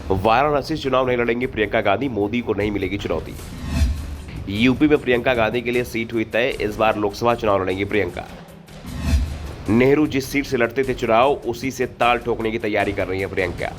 वाराणसी चुनाव नहीं लड़ेंगी प्रियंका गांधी, मोदी को नहीं मिलेगी चुनौती। यूपी में प्रियंका गांधी के लिए सीट हुई तय, इस बार लोकसभा चुनाव लड़ेंगी प्रियंका। नेहरू जिस सीट से लड़ते थे चुनाव, उसी से ताल ठोकने की तैयारी कर रही है प्रियंका।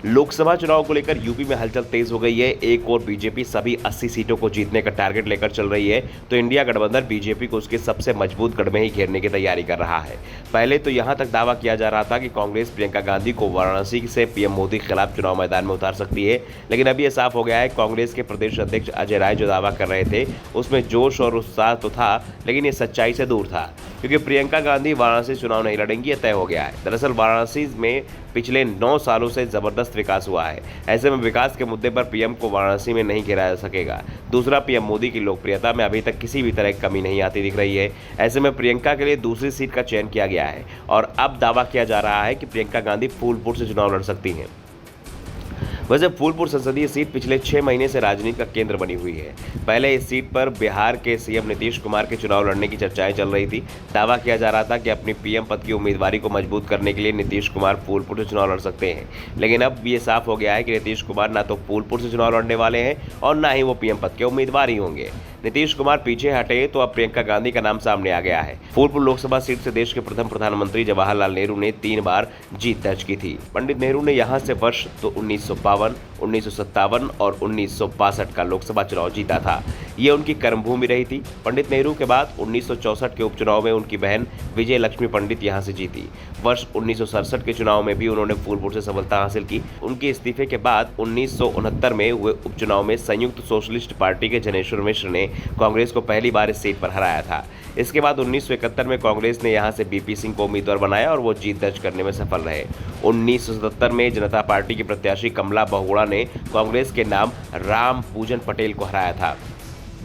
लोकसभा चुनाव को लेकर यूपी में हलचल तेज हो गई है। एक और बीजेपी सभी 80 सीटों को जीतने का टारगेट लेकर चल रही है, तो इंडिया गठबंधन बीजेपी को उसके सबसे मजबूत गढ़ में ही घेरने की तैयारी कर रहा है। पहले तो यहां तक दावा किया जा रहा था कि कांग्रेस प्रियंका गांधी को वाराणसी से पीएम मोदी के खिलाफ चुनाव मैदान में उतार सकती है, लेकिन अब यह साफ हो गया है कांग्रेस के प्रदेश अध्यक्ष अजय राय जो दावा कर रहे थे उसमें जोश और उत्साह तो था, लेकिन ये सच्चाई से दूर था, क्योंकि प्रियंका गांधी वाराणसी चुनाव नहीं लड़ेंगी, यह तय हो गया है। दरअसल वाराणसी में पिछले 9 सालों से जबरदस्त विकास हुआ है। ऐसे में विकास के मुद्दे पर पीएम को वाराणसी में नहीं घेरा जा सकेगा। दूसरा, पीएम मोदी की लोकप्रियता में अभी तक किसी भी तरह की कमी नहीं आती दिख रही है। ऐसे में प्रियंका के लिए दूसरी सीट का चयन किया गया है और अब दावा किया जा रहा है कि प्रियंका गांधी फूलपुर से चुनाव लड़ सकती हैं। वैसे फूलपुर संसदीय सीट पिछले 6 महीने से राजनीति का केंद्र बनी हुई है। पहले इस सीट पर बिहार के सीएम नीतीश कुमार के चुनाव लड़ने की चर्चाएं चल रही थी। दावा किया जा रहा था कि अपनी पीएम पद की उम्मीदवारी को मजबूत करने के लिए नीतीश कुमार फूलपुर से चुनाव लड़ सकते हैं, लेकिन अब ये साफ हो गया है कि नीतीश कुमार ना तो फूलपुर से चुनाव लड़ने वाले हैं और ना ही वो पीएम पद के उम्मीदवार ही होंगे। नीतीश कुमार पीछे हटे तो अब प्रियंका गांधी का नाम सामने आ गया है। फूलपुर लोकसभा सीट से देश के प्रथम प्रधानमंत्री जवाहरलाल नेहरू ने 3 बार जीत दर्ज की थी। पंडित नेहरू ने यहां से वर्ष 1952, 1957 और 1962 का लोकसभा चुनाव जीता था। ये उनकी कर्मभूमि रही थी। पंडित नेहरू के बाद 1964 के उपचुनाव में उनकी बहन विजय लक्ष्मी पंडित यहां से जीती। वर्ष 1967 के चुनाव में भी उन्होंने फूलपुर से सफलता हासिल की। उनके इस्तीफे के बाद 1969 में हुए उपचुनाव में संयुक्त सोशलिस्ट पार्टी के जनेश्वर मिश्र ने कांग्रेस को पहली बार इस सीट पर हराया था। इसके बाद 1971 में कांग्रेस ने यहां से बीपी सिंह को उम्मीदवार बनाया और वो जीत दर्ज करने में सफल रहे। 1977 में जनता पार्टी की प्रत्याशी कमला बहुगुणा ने कांग्रेस के नाम राम पूजन पटेल को हराया था।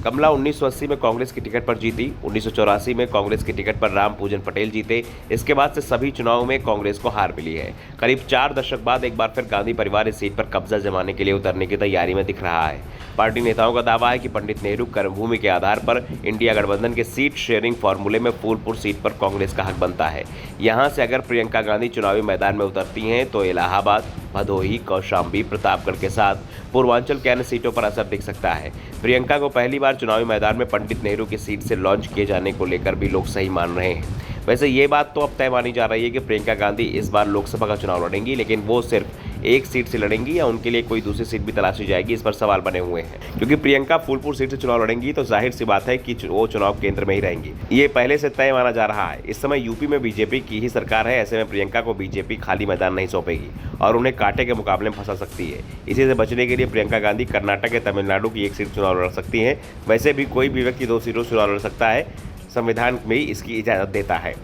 कमला 1980 में कांग्रेस की टिकट पर जीती। 1984 में कांग्रेस की टिकट पर राम पूजन पटेल जीते। इसके बाद से सभी चुनावों में कांग्रेस को हार मिली है। करीब 4 दशक बाद एक बार फिर गांधी परिवार इस सीट पर कब्जा जमाने के लिए उतरने की तैयारी में दिख रहा है। पार्टी नेताओं का दावा है कि पंडित नेहरू कर्मभूमि के आधार पर इंडिया गठबंधन के सीट शेयरिंग फॉर्मूले में फूलपुर सीट पर कांग्रेस का हक बनता है। यहां से अगर प्रियंका गांधी चुनावी मैदान में उतरती हैं तो इलाहाबाद, भदोही, कौशाम्बी, प्रतापगढ़ के साथ पूर्वांचल के अन्य सीटों पर असर दिख सकता है। प्रियंका को पहली बार चुनावी मैदान में पंडित नेहरू की सीट से लॉन्च किए जाने को लेकर भी लोग सही मान रहे हैं। वैसे ये बात तो अब तय मानी जा रही है कि प्रियंका गांधी इस बार लोकसभा का चुनाव लड़ेंगी, लेकिन वो सिर्फ एक सीट से लड़ेंगी या उनके लिए कोई दूसरी सीट भी तलाशी जाएगी, इस पर सवाल बने हुए हैं। क्योंकि प्रियंका फूलपुर सीट से चुनाव लड़ेंगी तो जाहिर सी बात है कि वो चुनाव केंद्र में ही रहेंगी। ये पहले से तय माना जा रहा है। इस समय यूपी में बीजेपी की ही सरकार है। ऐसे में प्रियंका को बीजेपी खाली मैदान नहीं सौंपेगी और उन्हें कांटे के मुकाबले में फंसा सकती है। इसी से बचने के लिए प्रियंका गांधी कर्नाटक या तमिलनाडु की एक सीट चुनाव लड़ सकती हैं। वैसे भी कोई भी व्यक्ति 2 सीटों से चुनाव लड़ सकता है, संविधान में इसकी इजाजत देता है।